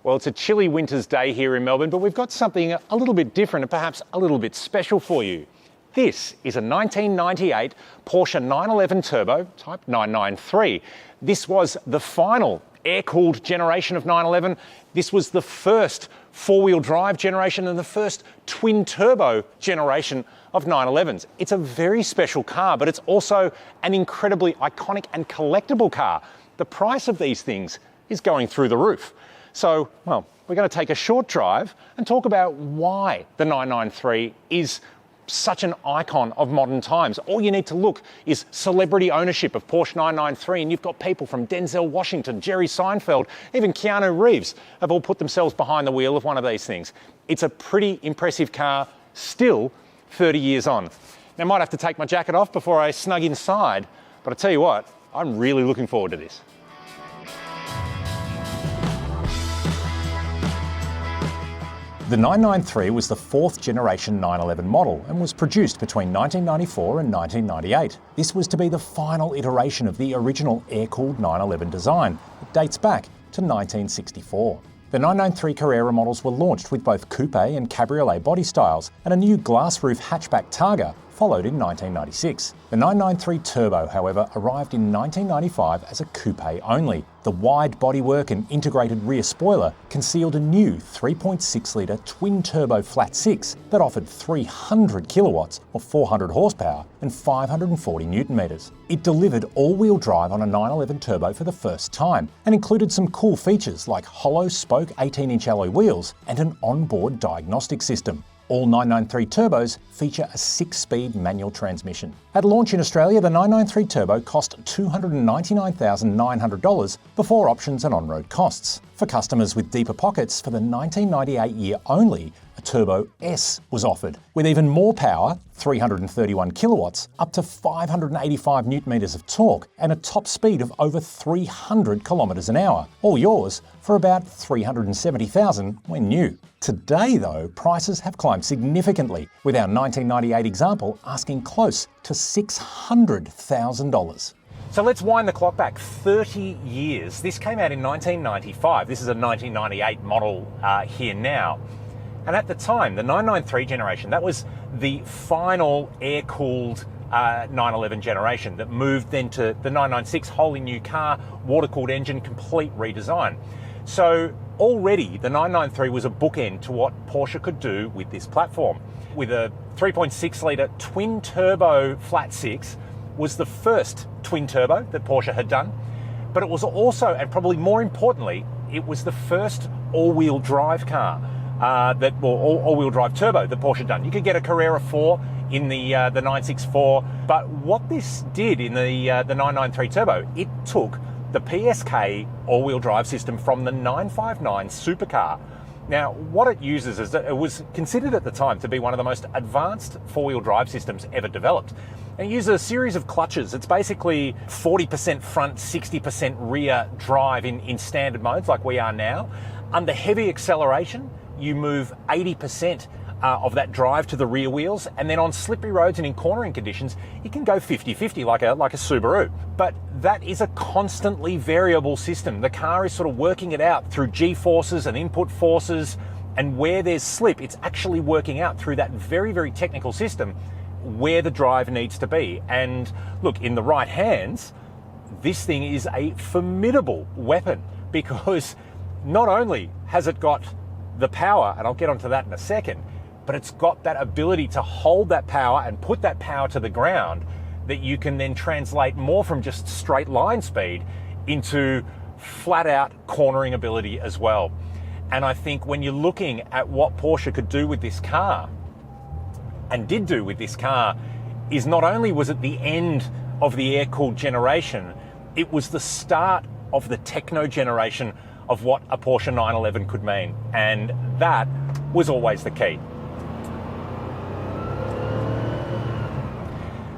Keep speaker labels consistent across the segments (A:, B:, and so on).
A: Well, it's a chilly winter's day here in Melbourne, but we've got something a little bit different and perhaps a little bit special for you. This is a 1998 Porsche 911 Turbo Type 993. This was the final air-cooled generation of 911. This was the first four-wheel drive generation and the first twin-turbo generation of 911s. It's a very special car, but it's also an incredibly iconic and collectible car. The price of these things is going through the roof. So, well, we're going to take a short drive and talk about why the 993 is such an icon of modern times. All you need to look is celebrity ownership of Porsche 993, and you've got people from Denzel Washington, Jerry Seinfeld, even Keanu Reeves have all put themselves behind the wheel of one of these things. It's a pretty impressive car, still 30 years on. Now, I might have to take my jacket off before I snug inside, but I tell you what, I'm really looking forward to this. The 993 was the fourth generation 911 model and was produced between 1994 and 1998. This was to be the final iteration of the original air-cooled 911 design. It dates back to 1964. The 993 Carrera models were launched with both coupe and cabriolet body styles, and a new glass roof hatchback Targa followed in 1996. The 993 Turbo, however, arrived in 1995 as a coupe only. The wide bodywork and integrated rear spoiler concealed a new 3.6-litre twin-turbo flat-six that offered 300 kilowatts or 400 horsepower and 540 newton-metres. It delivered all-wheel drive on a 911 Turbo for the first time and included some cool features like hollow spoke 18-inch alloy wheels and an onboard diagnostic system. All 993 Turbos feature a 6-speed manual transmission. At launch in Australia, the 993 Turbo cost $299,900 before options and on-road costs. For customers with deeper pockets, for the 1998 year only, a Turbo S was offered, with even more power, 331 kilowatts, up to 585 newton-metres of torque, and a top speed of over 300 kilometres an hour. All yours for about $370,000 when new. Today, though, prices have climbed significantly, with our 1998 example asking close to $600,000. So let's wind the clock back 30 years. This came out in 1995. This is a 1998 model here now. And at the time, the 993 generation, that was the final air-cooled 911 generation that moved then to the 996, wholly new car, water-cooled engine, complete redesign. So already the 993 was a bookend to what Porsche could do with this platform. With a 3.6-litre twin-turbo flat-six, was the first twin-turbo that Porsche had done, but it was also, and probably more importantly, it was the first all-wheel drive car, all-wheel drive turbo that Porsche had done. You could get a Carrera 4 in the 964, but what this did in the 993 Turbo, it took the PSK all-wheel drive system from the 959 supercar. Now, what it uses is that it was considered at the time to be one of the most advanced four-wheel drive systems ever developed. And it uses a series of clutches. It's basically 40% front, 60% rear drive in standard modes like we are now. Under heavy acceleration, you move 80% of that drive to the rear wheels, and then on slippery roads and in cornering conditions, it can go 50-50 like a Subaru. But that is a constantly variable system. The car is sort of working it out through G-forces and input forces, and where there's slip, it's actually working out through that very, very technical system where the drive needs to be. And look, in the right hands, this thing is a formidable weapon, because not only has it got the power, and I'll get onto that in a second, but it's got that ability to hold that power and put that power to the ground that you can then translate more from just straight line speed into flat out cornering ability as well. And I think when you're looking at what Porsche could do with this car, and did do with this car, is not only was it the end of the air-cooled generation, it was the start of the techno generation of what a Porsche 911 could mean. And that was always the key.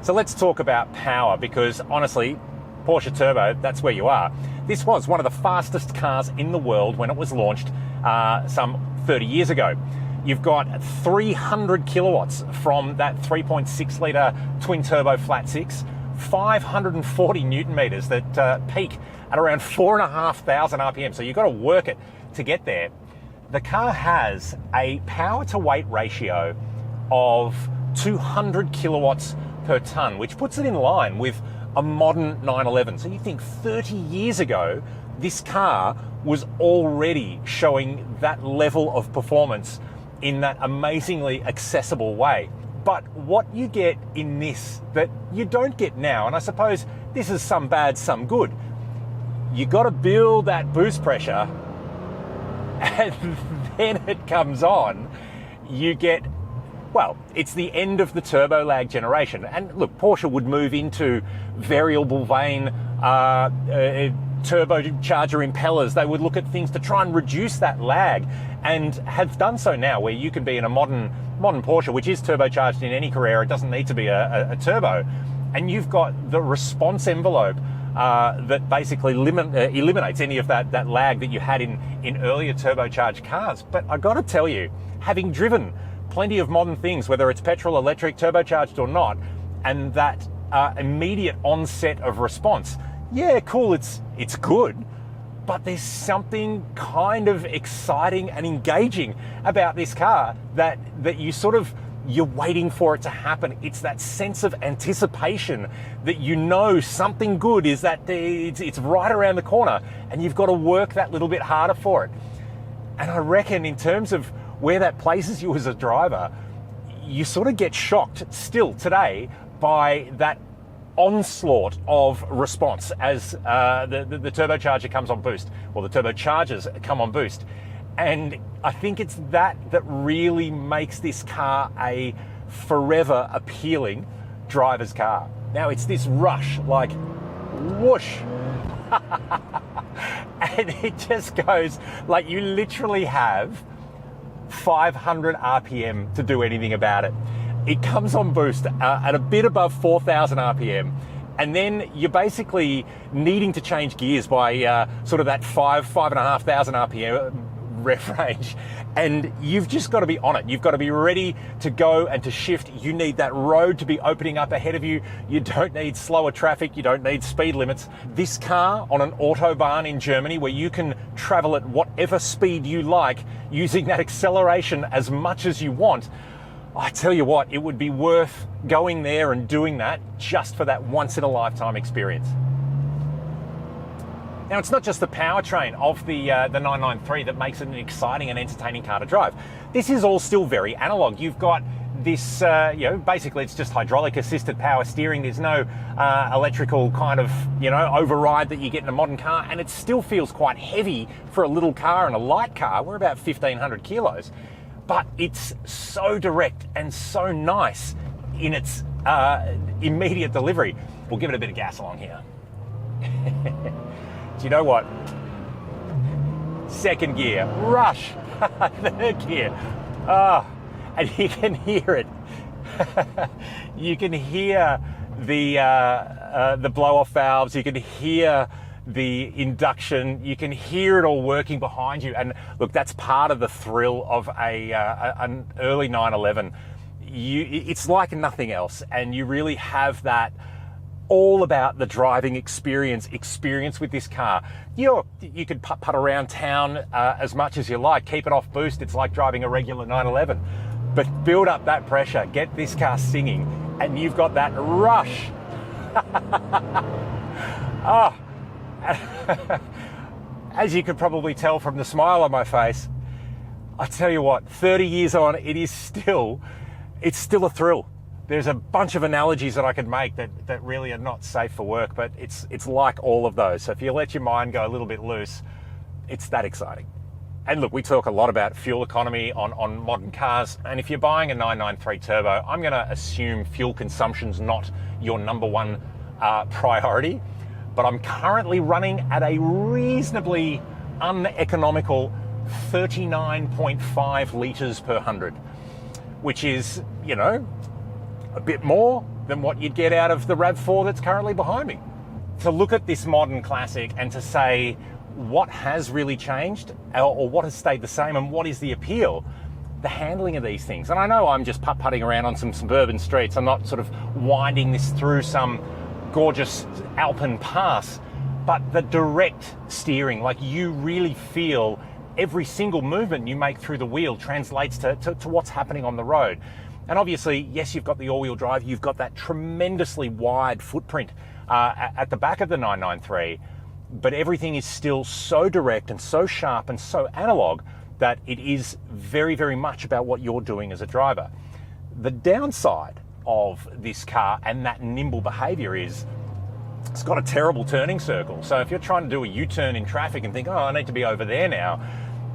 A: So let's talk about power, because honestly, Porsche Turbo, that's where you are. This was one of the fastest cars in the world when it was launched some 30 years ago. You've got 300 kilowatts from that 3.6-litre twin-turbo flat-six, 540 newton meters that peak at around 4,500 RPM. So you've got to work it to get there, the car has a power to weight ratio of 200 kilowatts per tonne, which puts it in line with a modern 911. So you think 30 years ago, this car was already showing that level of performance in that amazingly accessible way. But what you get in this that you don't get now, and I suppose this is some bad, some good, you got to build that boost pressure, and then it comes on. You get, well, it's the end of the turbo lag generation. And look, Porsche would move into variable vane turbocharger impellers. They would look at things to try and reduce that lag, and have done so now, where you can be in a modern Porsche, which is turbocharged in any Carrera. It doesn't need to be a turbo, and you've got the response envelope that basically eliminates any of that lag that you had in earlier turbocharged cars. But I got to tell you, having driven plenty of modern things, whether it's petrol, electric, turbocharged or not, and that immediate onset of response, yeah, cool, it's good, but there's something kind of exciting and engaging about this car that you're waiting for it to happen. It's that sense of anticipation that you know something good is that it's right around the corner, and you've got to work that little bit harder for it. And I reckon in terms of where that places you as a driver, you sort of get shocked still today by that onslaught of response as the turbocharger comes on boost, or the turbochargers come on boost. And I think it's that really makes this car a forever appealing driver's car. Now it's this rush, like whoosh, and it just goes, like, you literally have 500 RPM to do anything about it. It comes on boost at a bit above 4,000 RPM, and then you're basically needing to change gears by sort of that 5,500 RPM ref range, and you've just got to be on it. You've got to be ready to go and to shift. You need that road to be opening up ahead of you. You don't need slower traffic. You don't need speed limits. This car on an autobahn in Germany, where you can travel at whatever speed you like, using that acceleration as much as you want, I tell you what, it would be worth going there and doing that just for that once-in-a-lifetime experience. Now, it's not just the powertrain of the 993 that makes it an exciting and entertaining car to drive. This is all still very analog. You've got this, basically it's just hydraulic-assisted power steering. There's no electrical kind of, override that you get in a modern car, and it still feels quite heavy for a little car and a light car. We're about 1,500 kilos. But it's so direct and so nice in its immediate delivery. We'll give it a bit of gas along here. Do you know what? Second gear, rush. Third gear. And you can hear it. You can hear the blow-off valves. You can hear the induction. You can hear it all working behind you. And look, that's part of the thrill of an early 911. It's like nothing else, and you really have that all about the driving experience with this car. You could putt around town as much as you like, keep it off boost. It's like driving a regular 911, but build up that pressure, get this car singing, and you've got that rush. As you could probably tell from the smile on my face, I tell you what, 30 years on, it's still a thrill. There's a bunch of analogies that I could make that really are not safe for work, but it's like all of those. So if you let your mind go a little bit loose, it's that exciting. And look, we talk a lot about fuel economy on modern cars, and if you're buying a 993 turbo, I'm going to assume fuel consumption's not your number one priority, but I'm currently running at a reasonably uneconomical 39.5 litres per 100, which is, a bit more than what you'd get out of the RAV4 that's currently behind me. To look at this modern classic and to say what has really changed or what has stayed the same and what is the appeal, the handling of these things. And I know I'm just putt-putting around on some suburban streets. I'm not sort of winding this through some gorgeous Alpine pass, but the direct steering, like you really feel every single movement you make through the wheel translates to what's happening on the road. And obviously, yes, you've got the all-wheel drive, you've got that tremendously wide footprint at the back of the 993, but everything is still so direct and so sharp and so analog that it is very, very much about what you're doing as a driver. The downside of this car and that nimble behavior is it's got a terrible turning circle. So if you're trying to do a U-turn in traffic and think, oh, I need to be over there now,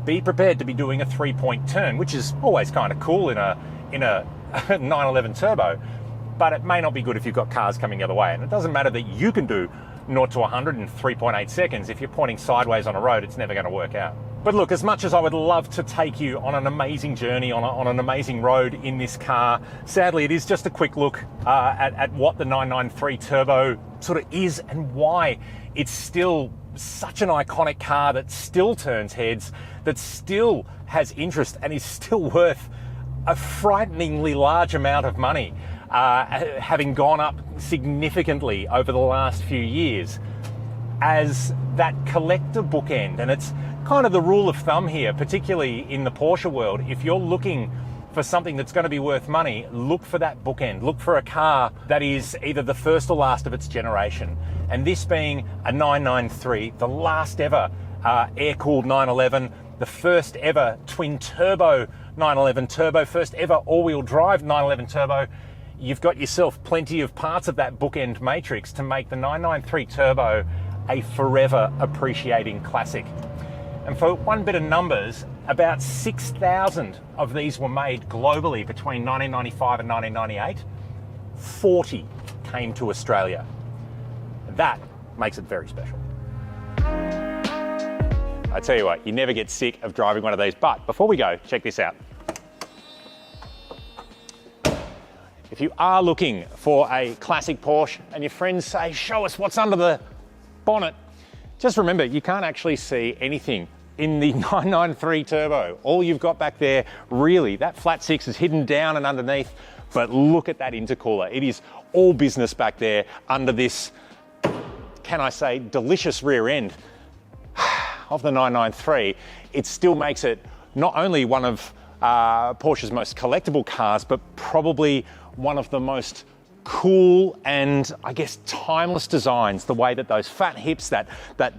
A: be prepared to be doing a 3-point turn, which is always kind of cool in a 911 turbo, but it may not be good if you've got cars coming the other way. And it doesn't matter that you can do 0 to 100 in 3.8 seconds. If you're pointing sideways on a road, it's never going to work out. But look, as much as I would love to take you on an amazing journey on an amazing road in this car, sadly, it is just a quick look at what the 993 Turbo sort of is and why it's still such an iconic car that still turns heads, that still has interest and is still worth a frighteningly large amount of money, having gone up significantly over the last few years as that collector bookend. And it's kind of the rule of thumb here, particularly in the Porsche world. If you're looking for something that's going to be worth money, look for that bookend. Look for a car that is either the first or last of its generation. And this being a 993, the last ever air-cooled 911, the first ever twin-turbo 911 Turbo, first ever all-wheel drive 911 Turbo, you've got yourself plenty of parts of that bookend matrix to make the 993 Turbo a forever appreciating classic. And for one bit of numbers, about 6,000 of these were made globally between 1995 and 1998. 40 came to Australia. That makes it very special. I tell you what, you never get sick of driving one of these. But before we go, check this out. If you are looking for a classic Porsche and your friends say, show us what's under the bonnet, just remember, you can't actually see anything in the 993 Turbo. All you've got back there, really, that flat six is hidden down and underneath, but look at that intercooler. It is all business back there under this, can I say, delicious rear end of the 993. It still makes it not only one of Porsche's most collectible cars, but probably one of the most cool and, I guess, timeless designs. The way that those fat hips, that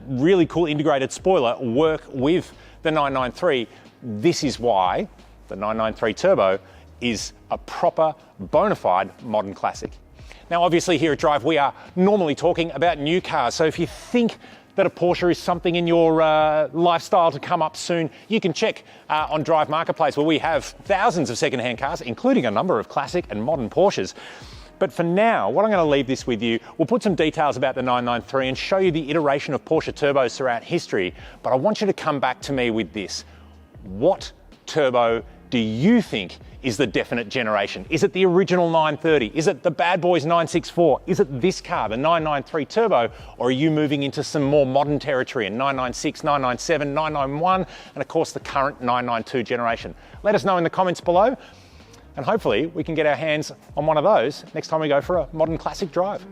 A: really cool integrated spoiler work with the 993. This is why the 993 Turbo is a proper, bona fide modern classic. Now, obviously here at Drive, we are normally talking about new cars. So if you think that a Porsche is something in your lifestyle to come up soon, you can check on Drive Marketplace, where we have thousands of second-hand cars, including a number of classic and modern Porsches. But for now, what I'm going to leave this with you, we'll put some details about the 993 and show you the iteration of Porsche turbos throughout history. But I want you to come back to me with this. What turbo do you think is the definite generation? Is it the original 930? Is it the bad boys 964? Is it this car, the 993 Turbo? Or are you moving into some more modern territory in 996, 997, 991, and of course the current 992 generation? Let us know in the comments below, and hopefully we can get our hands on one of those next time we go for a modern classic drive.